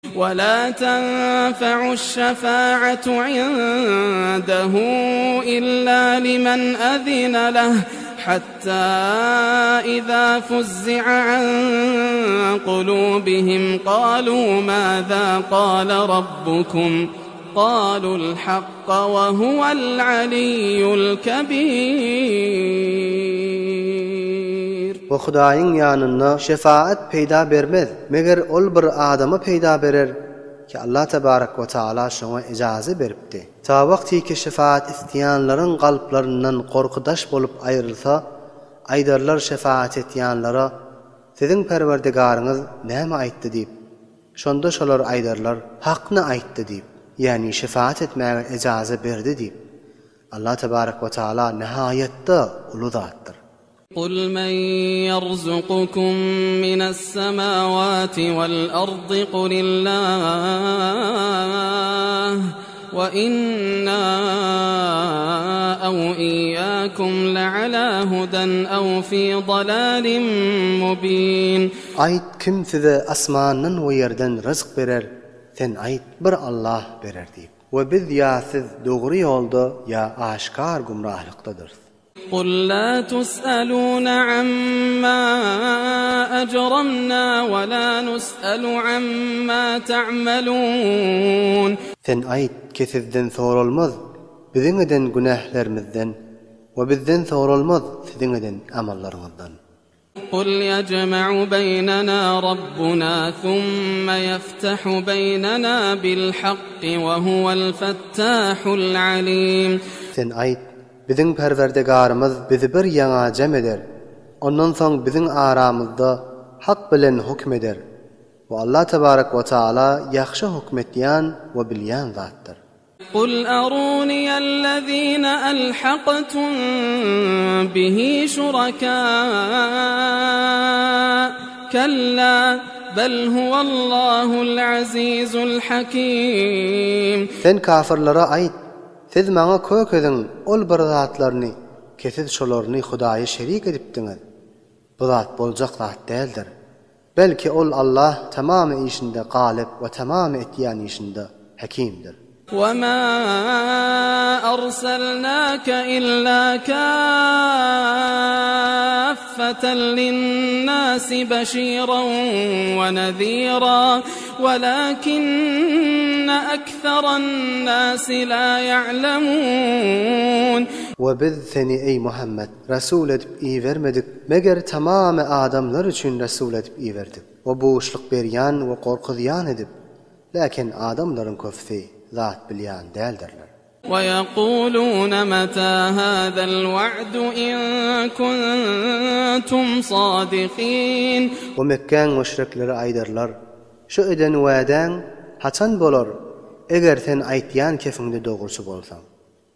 ولا تنفع الشفاعة عنده إلا لمن أذن له حتى إذا فزع عن قلوبهم قالوا ماذا قال ربكم قالوا الحق وهو العلي الكبير. O Hudaýyň ýanynda şefaat peýda bermez, meger ol bir adamy peýda berer ki Allah tebarek we taala şoňa ijazy beripdi. Ta wagty ki şefaat isteýänleriň galplaryndan gorkudaş bolup aýrylsa, aýdarlar şefaat etýänlere "Siziň Perwerdigaryňyz näme aýtdy?" diýip, şonda şolar aýdarlar "Hakny aýtdy" diýip, ýani şefaat etmäge ijazy berdi diýip. Allah tebarek we taala nihaýetde ulu zatdyr. قل من يرزقكم من السماوات والأرض قل الله وإنا أو إياكم لعلى هدى أو في ضلال مبين. Ayt kim size asmandan we yerden rızk berer? Sen ayt bir Allah berer diýip. We biz ýa siz dogry ýolda ýa aşkar gumrahlykdadyr. قل لا تسألون عما أجرمنا ولا نسأل عما تعملون. Sen ayt ki sizden sorulmaz biziň eden günahlarymyzdan we bizden sorulmaz siziň eden amallaryňyzdan. قل يجمع بيننا ربنا ثم يفتح بيننا بالحق وهو الفتاح العليم. Sen ayt biziň Perwerdigarymyz bizi bir ýaňa jem eder. Ondan soň biziň aramyzda hak bilen hukm eder. Ve Allah tebarek ve taala ýaxşy hukmetýän we bilýän zatdyr. قل أروني الذين ألحقتم به شركاء كلا بل هو الله العزيز الحكيم. Sen kafirlara ayt, siz maňa kökediň ol bir zatlaryny, kesiz şolaryny Hudaýa şerik edipdiňiz. Bu zat boljak zat däldir. Belki ol Allah tamamy işinde galip we tamamy etýän işinde hakimdir. وما أرسلناك إلا كافة للناس بشيرا ونذيرا ولكن أكثر الناس لا يعلمون. وبذ seni ey Muhammed Resul edip iýermedik, meger tamamy adamlar üçin Resul edip iýerdik. We boşluk berýän we gorkudýan edip, lakin adamlaryň köpsi zat bilýän däldirler. ويقولون متى هذا الوعد إن كنتم صادقين. O Mekkäň müşrikleri aýdarlar, şu eden wäden haçan bolar eger sen aýtýan kefinde dogruçy bolsaň.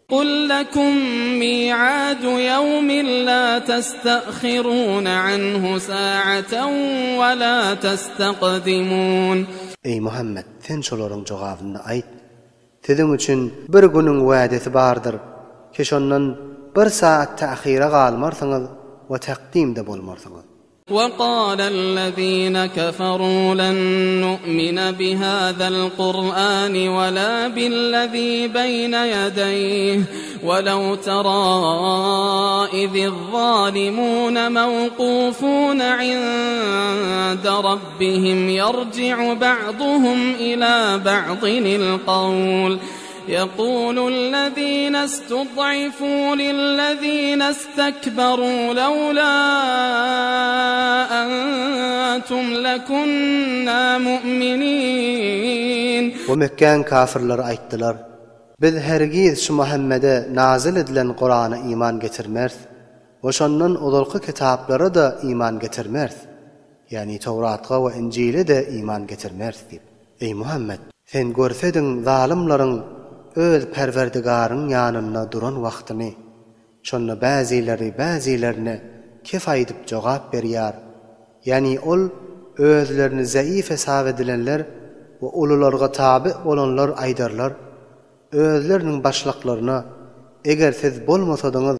قل لكم ميعاد يوم لا تستأخرون عنه ساعة ولا تستقدمون. Ey Muhammed sen şolaryň jogabyny aýt. Siziň üçin bir günüň wädesi bardyr. Keşondan bir saat ta'khira galmarsyňyz we taqdimde bolmarsyňyz. وقال الذين كفروا لن نؤمن بهذا القرآن ولا بالذي بين يديه ولو ترى إذ الظالمون موقوفون عند ربهم يرجع بعضهم إلى بعض القول يقول الذين استضعفوا للذين استكبروا لولا أنتم لكنا مؤمنين. ومكان kafirler aýtdylar, biz hergiz şu Muhammede nazil edilen Qur'ana iman getirmez, we şondan odalky kitaplara da iman getirmez. Yani Tawratga we Injile de iman getirmez diýip. Ey Muhammed, sen görsedin zalimlaryň öz Perwerdigaryň ýanynda duran wagtyny, şonda bäzilerine kef aýdyp jogap berýär. Yani ol özlerini zaif hesap edilenler we ulularga tabi bolanlar aýdarlar, özleriniň başlyklaryna eger siz bolmasadyňyz